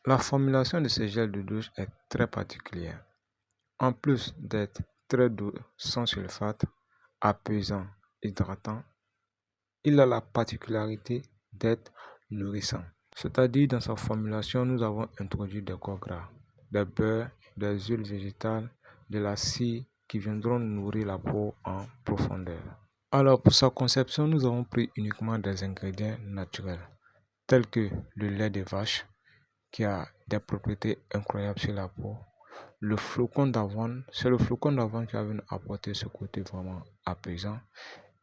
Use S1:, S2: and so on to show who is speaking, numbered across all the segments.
S1: La formulation de ce gel de douche est très particulière. En plus d'être très doux, sans sulfate, apaisant, hydratant, il a la particularité d'être nourrissant. C'est-à-dire, dans sa formulation, nous avons introduit des corps gras, des beurres, des huiles végétales, de la cire qui viendront nourrir la peau en profondeur. Alors, pour sa conception, nous avons pris uniquement des ingrédients naturels, tels que le lait de vache, qui a des propriétés incroyables sur la peau. Le flocon d'avoine, c'est le flocon d'avoine qui va venir apporter ce côté vraiment apaisant,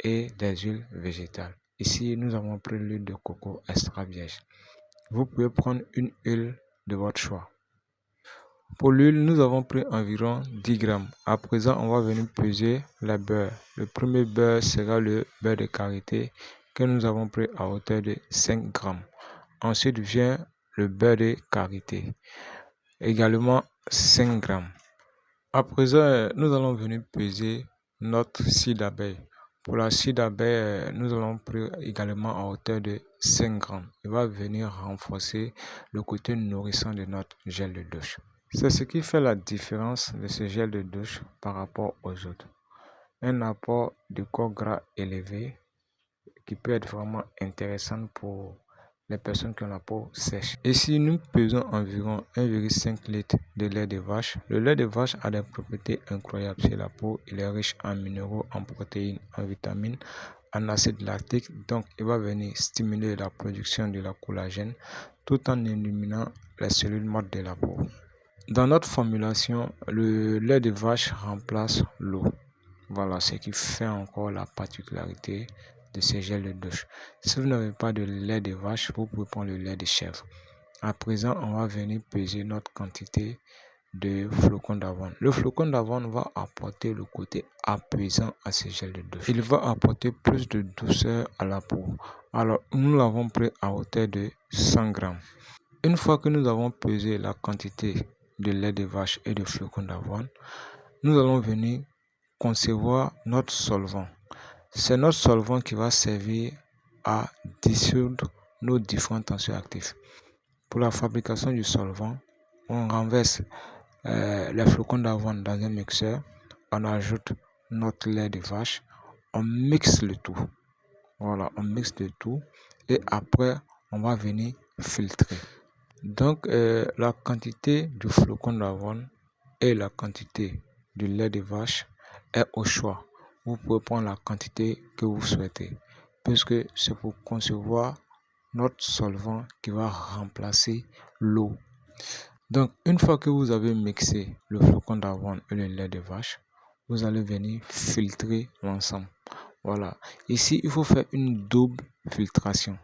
S1: et des huiles végétales. Ici, nous avons pris l'huile de coco extra vierge. Vous pouvez prendre une huile de votre choix. Pour l'huile, nous avons pris environ 10 grammes. À présent, on va venir peser les beurres. Le premier beurre sera le beurre de karité que nous avons pris à hauteur de 5 grammes. Ensuite vient le beurre de karité, également 5 grammes. À présent, nous allons venir peser notre cire d'abeille. Pour la cire d'abeille, nous allons prendre également à hauteur de 5 grammes. Il va venir renforcer le côté nourrissant de notre gel de douche. C'est ce qui fait la différence de ce gel de douche par rapport aux autres. Un apport de corps gras élevé qui peut être vraiment intéressant pour les personnes qui ont la peau sèche. Ici, nous pesons environ 1,5 litre de lait de vache. Le lait de vache a des propriétés incroyables sur la peau. Il est riche en minéraux, en protéines, en vitamines, en acide lactique. Donc, il va venir stimuler la production de la collagène tout en éliminant les cellules mortes de la peau. Dans notre formulation, le lait de vache remplace l'eau. Voilà ce qui fait encore la particularité de ces gels de douche. Si vous n'avez pas de lait de vache, vous pouvez prendre le lait de chèvre. À présent, on va venir peser notre quantité de flocons d'avoine. Le flocon d'avoine va apporter le côté apaisant à ces gels de douche. Il va apporter plus de douceur à la peau. Alors, nous l'avons pris à hauteur de 100 grammes. Une fois que nous avons pesé la quantité de lait de vache et de flocons d'avoine, nous allons venir concevoir notre solvant. C'est notre solvant qui va servir à dissoudre nos différents tensioactifs. Pour la fabrication du solvant, on renverse les flocons d'avoine dans un mixeur, on ajoute notre lait de vache, on mixe le tout. Voilà, on mixe le tout et après on va venir filtrer. Donc la quantité du flocon d'avoine et la quantité du lait de vache est au choix. Vous pouvez prendre la quantité que vous souhaitez, puisque c'est pour concevoir notre solvant qui va remplacer l'eau. Donc, une fois que vous avez mixé le flocon d'avoine et le lait de vache, vous allez venir filtrer l'ensemble. Voilà. Ici, il faut faire une double filtration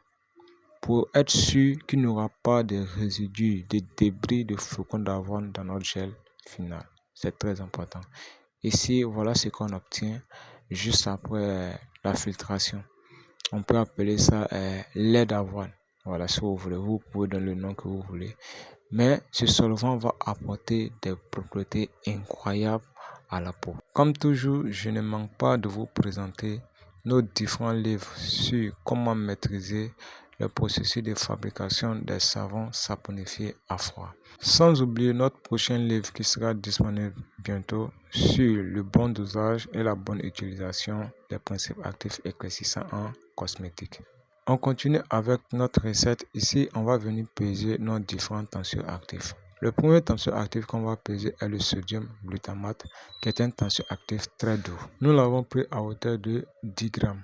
S1: pour être sûr qu'il n'y aura pas de résidus, de débris de flocon d'avoine dans notre gel final. C'est très important. Ici, voilà ce qu'on obtient juste après la filtration. On peut appeler ça lait d'avoine. Voilà, si vous voulez, vous pouvez donner le nom que vous voulez. Mais ce solvant va apporter des propriétés incroyables à la peau. Comme toujours, je ne manque pas de vous présenter nos différents livres sur comment maîtriser le processus de fabrication des savons saponifiés à froid. Sans oublier notre prochain livre qui sera disponible bientôt sur le bon dosage et la bonne utilisation des principes actifs éclaircissants en cosmétique. On continue avec notre recette. Ici, on va venir peser nos différents tensioactifs. Le premier tensioactif qu'on va peser est le sodium glutamate, qui est un tensioactif très doux. Nous l'avons pris à hauteur de 10 grammes.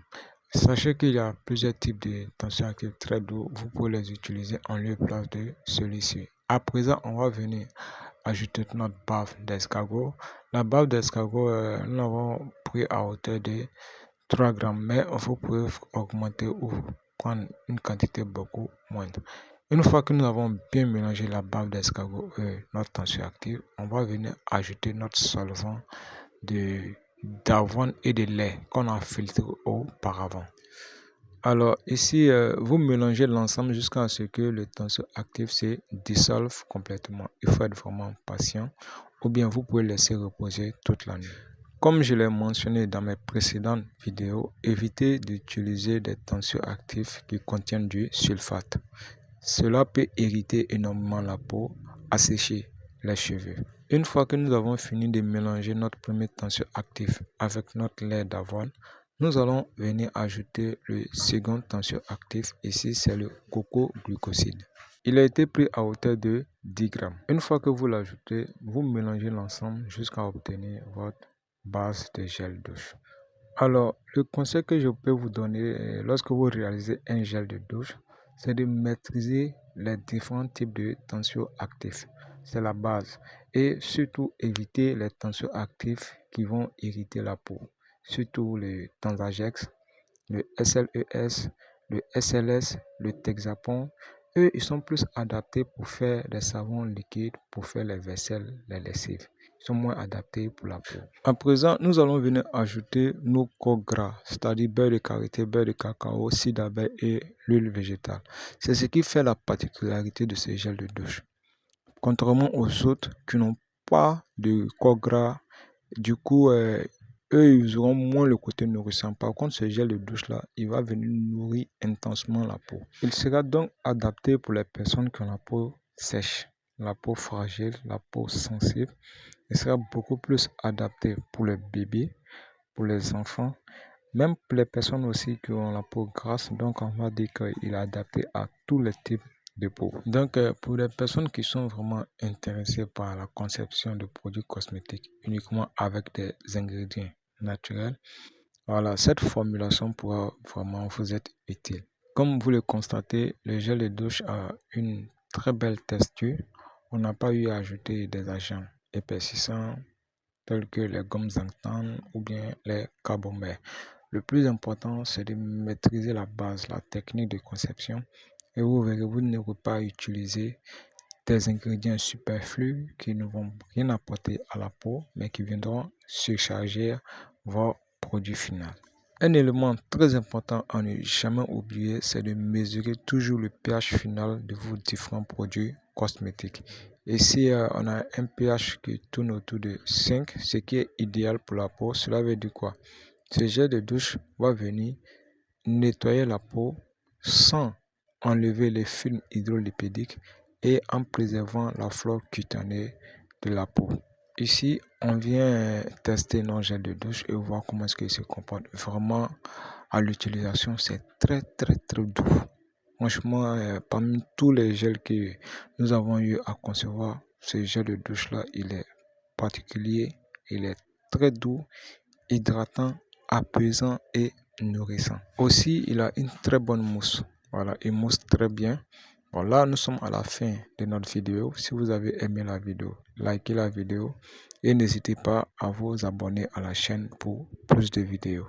S1: Sachez qu'il y a plusieurs types de tensioactifs très doux. Vous pouvez les utiliser en lieu et place de celui-ci. À présent, on va venir ajouter notre bave d'escargot. La bave d'escargot, nous l'avons pris à hauteur de 3 grammes, mais vous pouvez augmenter ou prendre une quantité beaucoup moindre. Une fois que nous avons bien mélangé la bave d'escargot et notre tensioactif, on va venir ajouter notre solvant d'avoine et de lait qu'on a filtré auparavant. Alors ici, vous mélangez l'ensemble jusqu'à ce que le tensioactif se dissolve complètement. Il faut être vraiment patient ou bien vous pouvez laisser reposer toute la nuit. Comme je l'ai mentionné dans mes précédentes vidéos, évitez d'utiliser des tensioactifs qui contiennent du sulfate. Cela peut irriter énormément la peau, assécher les cheveux. Une fois que nous avons fini de mélanger notre premier tensioactif avec notre lait d'avoine, nous allons venir ajouter le second tensioactif. Ici, c'est le coco glucoside. Il a été pris à hauteur de 10 grammes. Une fois que vous l'ajoutez, vous mélangez l'ensemble jusqu'à obtenir votre base de gel douche. Alors, le conseil que je peux vous donner lorsque vous réalisez un gel de douche, c'est de maîtriser les différents types de tensioactifs. C'est la base. Et surtout, éviter les tensioactifs qui vont irriter la peau. Surtout le Tensagex, le SLES, le SLS, le Texapon. Eux, ils sont plus adaptés pour faire des savons liquides, pour faire les vaisselles, les lessives. Ils sont moins adaptés pour la peau. À présent, nous allons venir ajouter nos corps gras, c'est-à-dire beurre de karité, beurre de cacao, cidre d'abeille et l'huile végétale. C'est ce qui fait la particularité de ce gel de douche. Contrairement aux autres qui n'ont pas de corps gras, du coup, eux, ils auront moins le côté nourrissant. Par contre, ce gel de douche-là, il va venir nourrir intensement la peau. Il sera donc adapté pour les personnes qui ont la peau sèche, la peau fragile, la peau sensible. Il sera beaucoup plus adapté pour les bébés, pour les enfants, même pour les personnes aussi qui ont la peau grasse. Donc, on va dire qu'il est adapté à tous les types de peau. Donc, pour les personnes qui sont vraiment intéressées par la conception de produits cosmétiques uniquement avec des ingrédients naturels, voilà, cette formulation pourra vraiment vous être utile. Comme vous le constatez, le gel de douche a une très belle texture. On n'a pas eu à ajouter des agents épaississants tels que les gommes xanthane ou bien les carbomères. Le plus important, c'est de maîtriser la base, la technique de conception. Et vous verrez, vous n'aurez pas utiliser des ingrédients superflus qui ne vont rien apporter à la peau, mais qui viendront surcharger vos produits finaux. Un élément très important à ne jamais oublier, c'est de mesurer toujours le pH final de vos différents produits cosmétiques. Ici, on a un pH qui tourne autour de 5, ce qui est idéal pour la peau. Cela veut dire quoi? Ce gel de douche va venir nettoyer la peau sans enlever les films hydrolipidiques et en préservant la flore cutanée de la peau. Ici, on vient tester nos gels de douche et voir comment est-ce qu'ils se comportent. Vraiment, à l'utilisation, c'est très doux. Franchement, parmi tous les gels que nous avons eu à concevoir, ce gel de douche-là, il est particulier, il est très doux, hydratant, apaisant et nourrissant. Aussi, il a une très bonne mousse. Voilà, il mousse très bien. Bon, là, nous sommes à la fin de notre vidéo. Si vous avez aimé la vidéo, likez la vidéo et n'hésitez pas à vous abonner à la chaîne pour plus de vidéos.